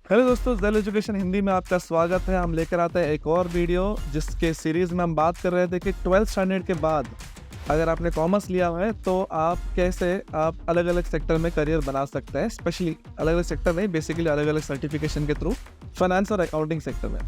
Hello दोस्तों, gel education Hindi में आपका स्वागत है। हम लेकर आते हैं एक और वीडियो जिसके सीरीज़ में हम बात कर रहे थे कि 12th स्टैंडर्ड के बाद अगर आपने कॉमर्स लिया हुआ है तो आप कैसे अलग अलग सेक्टर में करियर बना सकते हैं। स्पेशली अलग अलग सेक्टर नहीं, बेसिकली अलग अलग सर्टिफिकेशन के थ्रू फाइनेंस और अकाउंटिंग सेक्टर में।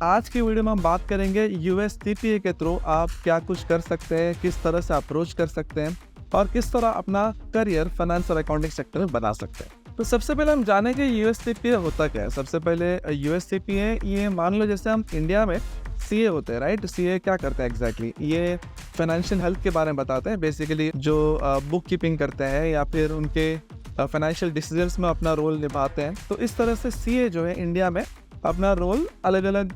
आज की वीडियो में हम बात करेंगे USCPA के थ्रू आप क्या कुछ कर सकते हैं, किस तरह से अप्रोच कर सकते हैं और किस तरह अपना करियर फाइनेंस और अकाउंटिंग सेक्टर में बना सकते हैं। तो सबसे पहले हम जानें कि USCPA होता क्या है। सबसे पहले USCPA, ये मान लो जैसे हम इंडिया में CA होते हैं, राइट। CA क्या करते हैं एग्जैक्टली? ये फाइनेंशियल हेल्थ के बारे में बताते हैं। बेसिकली जो बुक कीपिंग करते हैं या फिर उनके फाइनेंशियल डिसीजंस में अपना रोल निभाते हैं। तो इस तरह से CA जो है इंडिया में अपना रोल अलग अलग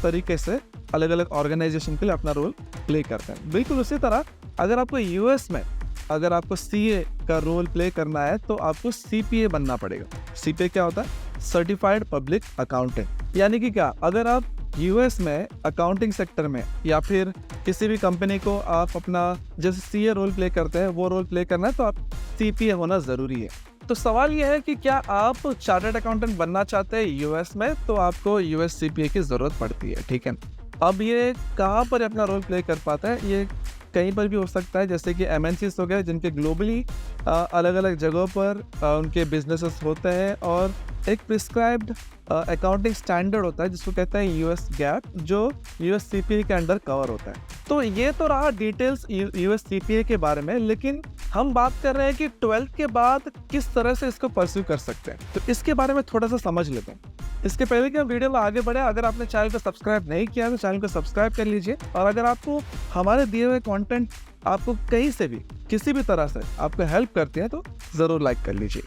तरीके से अलग अलग ऑर्गेनाइजेशन के लिए अपना रोल प्ले करते हैं। बिल्कुल उसी तरह अगर आपको US में अगर आपको CA का रोल प्ले करना है तो आपको CPA बनना पड़ेगा। CPA क्या होता है? Certified public accountant. यानी कि क्या, अगर आप US में अकाउंटिंग सेक्टर में या फिर किसी भी कंपनी को आप अपना जैसे CA रोल प्ले करते हैं वो रोल प्ले करना है तो आप CPA होना ज़रूरी है। तो सवाल यह है कि क्या आप चार्टर्ड अकाउंटेंट बनना चाहते हैं US में, तो आपको USCPA की ज़रूरत पड़ती है, ठीक है। अब ये कहाँ पर अपना रोल प्ले कर पाता है? ये कहीं पर भी हो सकता है, जैसे कि MNCs हो गए जिनके ग्लोबली अलग अलग जगहों पर उनके बिजनेसेस होते हैं और एक प्रिस्क्राइब्ड अकाउंटिंग स्टैंडर्ड होता है जिसको कहते हैं US GAAP, जो USCPA के अंडर कवर होता है। तो ये तो रहा डिटेल्स USCPA के बारे में, लेकिन हम बात कर रहे हैं कि 12th के बाद किस तरह से इसको परस्यू कर सकते हैं। तो इसके बारे में थोड़ा सा समझ लेते हैं। इसके पहले कि हम वीडियो में आगे बढ़े, अगर आपने चैनल को सब्सक्राइब नहीं किया तो चैनल को सब्सक्राइब कर लीजिए। और अगर आपको हमारे दिए हुए कंटेंट आपको कहीं से भी किसी भी तरह से आपको हेल्प करते हैं तो ज़रूर लाइक कर लीजिए।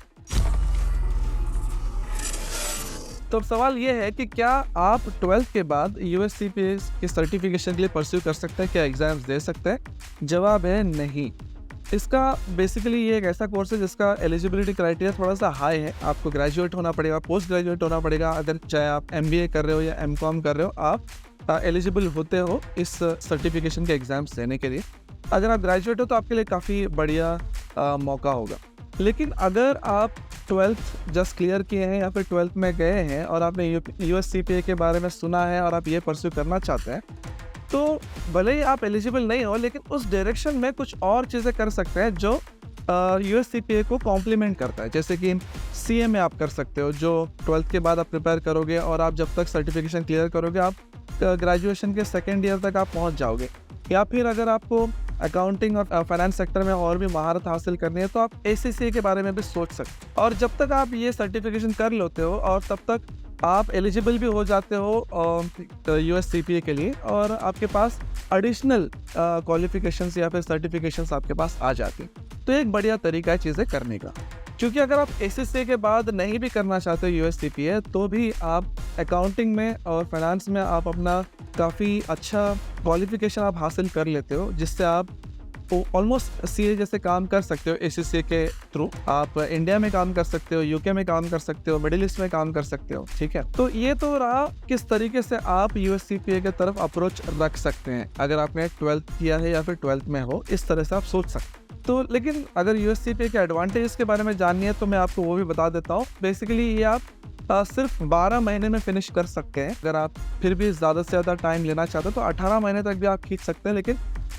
तो अब सवाल ये है कि क्या आप 12th के बाद USCPA के सर्टिफिकेशन के लिए परस्यू कर सकते हैं, क्या एग्जाम्स दे सकते हैं? जवाब है नहीं। इसका बेसिकली ये एक ऐसा कोर्स है जिसका एलिजिबिलिटी क्राइटेरिया थोड़ा सा हाई है। आपको ग्रेजुएट होना पड़ेगा, पोस्ट ग्रेजुएट होना पड़ेगा। अगर चाहे आप MBA कर रहे हो या MCOM कर रहे हो, आप एलिजिबल होते हो इस सर्टिफिकेशन के एग्ज़ाम्स देने के लिए। अगर आप ग्रेजुएट हो तो आपके लिए काफ़ी बढ़िया मौका होगा। लेकिन अगर आप 12th जस्ट क्लियर किए हैं या फिर 12th में गए हैं और आपने USCPA के बारे में सुना है और आप ये परस्यू करना चाहते हैं, तो भले ही आप एलिजिबल नहीं हो, लेकिन उस डायरेक्शन में कुछ और चीज़ें कर सकते हैं जो USCPA को कॉम्प्लीमेंट करता है। जैसे कि CA में आप कर सकते हो, जो 12th के बाद आप प्रिपेयर करोगे और आप जब तक सर्टिफिकेशन क्लियर करोगे आप ग्रेजुएशन के सेकेंड ईयर तक आप पहुंच जाओगे। या फिर अगर आपको अकाउंटिंग और फाइनेंस सेक्टर में और भी महारत हासिल करनी है तो आप ACCA के बारे में भी सोच सकते हो। और जब तक आप ये सर्टिफिकेशन कर लेते हो और तब तक आप एलिजिबल भी हो जाते हो USCPA के लिए, और आपके पास एडिशनल क्वालिफिकेशंस या फिर सर्टिफिकेशंस आपके पास आ जाती हैं। तो एक बढ़िया तरीका है चीज़ें करने का। क्योंकि अगर आप ACCA के बाद नहीं भी करना चाहते हो USCPA, तो भी आप अकाउंटिंग में और फाइनेंस में आप अपना काफ़ी अच्छा क्वालिफिकेशन आप हासिल कर लेते हो, जिससे आप ऑलमोस्ट CA जैसे काम कर सकते हो। ACCA के थ्रू आप इंडिया में काम कर सकते हो, UK में काम कर सकते हो, मिडिल ईस्ट में काम कर सकते हो, ठीक है। तो ये तो रहा किस तरीके से आप USCPA की तरफ अप्रोच रख सकते हैं अगर आपने 12th किया है या फिर 12th में हो, इस तरह से आप सोच सकते हैं। तो लेकिन अगर USCPA के एडवांटेज के बारे में जाननी है तो मैं आपको वो भी बता देता हूँ। बेसिकली ये आप सिर्फ 12 महीने में फिनिश कर सकते हैं। अगर आप फिर भी ज़्यादा से ज़्यादा टाइम लेना चाहते हो तो 18 महीने तक भी आप खींच सकते हैं, लेकिन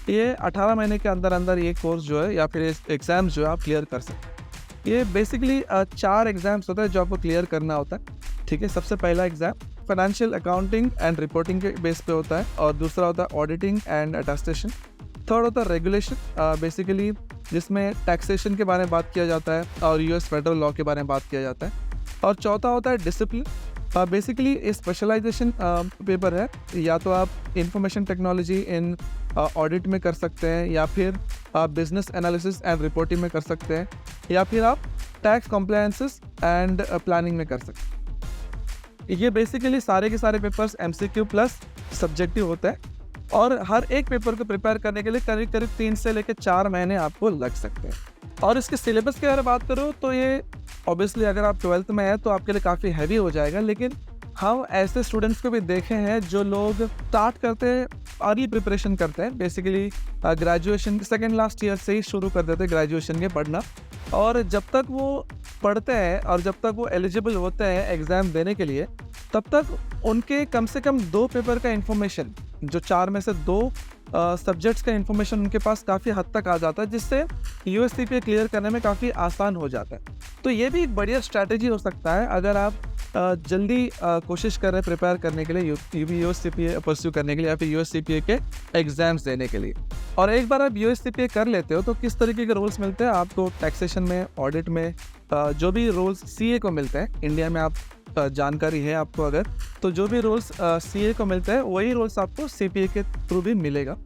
ये 18 महीने के अंदर अंदर ये कोर्स जो है या फिर एग्ज़ाम्स जो है आप क्लियर कर सकते हैं। ये बेसिकली 4 एग्ज़ाम्स होते हैं जो आपको क्लियर करना होता है, ठीक है। सबसे पहला exam financial accounting and reporting के बेस पे होता है, और दूसरा होता है ऑडिटिंग एंड अटेस्टेशन। थर्ड होता है रेगुलेशन, बेसिकली जिसमें टैक्सेशन के बारे में बात किया जाता है और US फेडरल लॉ के बारे में बात किया जाता है। और चौथा होता है डिसिप्लिन। बेसिकली स्पेशलाइजेशन पेपर है, या तो आप इंफॉर्मेशन टेक्नोलॉजी इन ऑडिट में कर सकते हैं, या फिर आप बिजनेस एनालिसिस एंड रिपोर्टिंग में कर सकते हैं, या फिर आप टैक्स कॉम्प्लायंसेस एंड प्लानिंग में कर सकते हैं। ये बेसिकली सारे के सारे पेपर्स MCQ प्लस सब्जेक्टिव होते हैं, और हर एक पेपर को प्रिपेयर करने के लिए करीब करीब 3 से लेकर 4 महीने आपको लग सकते हैं। और इसके सिलेबस की अगर बात करूँ तो ये ऑब्वियसली अगर आप 12th में है तो आपके लिए काफ़ी हैवी हो जाएगा, लेकिन हम ऐसे स्टूडेंट्स को भी देखे हैं जो लोग स्टार्ट करते हैं, अर्ली प्रिपरेशन करते हैं, बेसिकली ग्रेजुएशन के सेकेंड लास्ट ईयर से ही शुरू कर देते हैं ग्रेजुएशन के पढ़ना, और जब तक वो पढ़ते हैं और जब तक वो एलिजिबल होते हैं एग्ज़ाम देने के लिए, तब तक उनके कम से कम 2 पेपर का इन्फॉर्मेशन, जो 4 में से 2 सब्जेक्ट्स का इन्फॉर्मेशन उनके पास काफ़ी हद तक आ जाता है, जिससे यूएससीपीए क्लियर करने में काफ़ी आसान हो जाता है। तो ये भी एक बढ़िया स्ट्रैटेजी हो सकता है अगर आप जल्दी कोशिश कर रहे हैं प्रिपेयर करने के लिए, यूएससीपीए परस्यू करने के लिए या फिर यूएससीपीए के एग्जाम्स देने के लिए। और एक बार आप यूएससीपीए कर लेते हो तो किस तरीके के रोल्स मिलते हैं आपको टैक्सेशन में, ऑडिट में, जो भी रोल्स सीए को मिलते हैं इंडिया में, आप जानकारी है आपको अगर, तो जो भी रोल्स सीए को मिलते हैं वही रोल्स आपको सीपीए के थ्रू भी मिलेगा।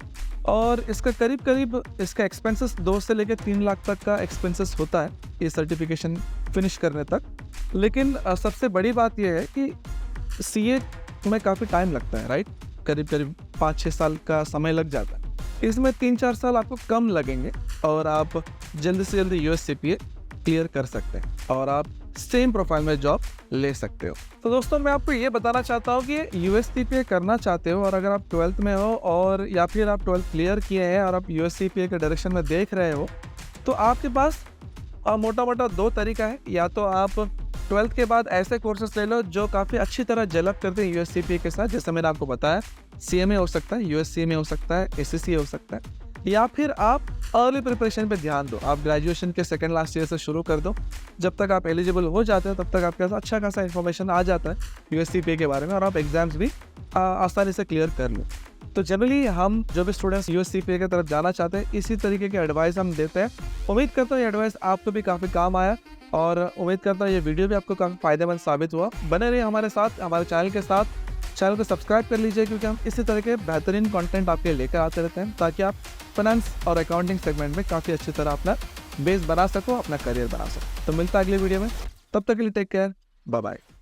और इसका करीब इसका एक्सपेंसेस 2 से लेकर 3 लाख तक का एक्सपेंसेस होता है ये सर्टिफिकेशन फिनिश करने तक। लेकिन सबसे बड़ी बात यह है कि सीए में काफ़ी टाइम लगता है, राइट? करीब 5-6 साल का समय लग जाता है। इसमें 3-4 साल आपको कम लगेंगे और आप जल्दी से जल्दी यूएससीपीए क्लियर कर सकते हैं और आप सेम प्रोफाइल में जॉब ले सकते हो। तो दोस्तों मैं आपको ये बताना चाहता हूँ कि यूएससीपीए करना चाहते हो और अगर आप 12th में हो और या फिर आप 12th क्लियर किए हैं और आप यूएससीपीए के डायरेक्शन में देख रहे हो, तो आपके पास मोटा मोटा 2 तरीका है। या तो आप 12th के बाद ऐसे कोर्सेस ले लो जो काफ़ी अच्छी तरह जेलअप करते हैं यूएससीपीए के साथ, जैसे मैंने आपको बताया सीएमए हो सकता है, यूएससीएमए हो सकता है, एससीसी हो सकता है। या फिर आप अर्ली प्रिपरेशन पे ध्यान दो, आप ग्रेजुएशन के सेकेंड लास्ट ईयर से शुरू कर दो। जब तक आप एलिजिबल हो जाते हो तब तक आपके पास अच्छा खासा इन्फॉर्मेशन आ जाता है यूएससीपीए के बारे में और आप एग्जाम्स भी आसानी से क्लियर कर लो। तो जनरली हम जो भी स्टूडेंट्स यूएससीपीए की तरफ जाना चाहते हैं इसी तरीके के एडवाइस हम देते हैं। उम्मीद करता हूँ ये एडवाइस आपको भी काफ़ी काम आया और उम्मीद करता हूँ ये वीडियो भी आपको काफ़ी फायदेमंद साबित हुआ। बने रहिए हमारे साथ, हमारे चैनल के साथ। चैनल को सब्सक्राइब कर लीजिए क्योंकि हम इसी तरह के बेहतरीन कंटेंट आपके लेकर आते रहते हैं ताकि आप फाइनेंस और अकाउंटिंग सेगमेंट में काफ़ी अच्छी तरह अपना बेस बना सको, अपना करियर बना सको। तो मिलता है अगली वीडियो में, तब तक के लिए टेक केयर, बाय बाय।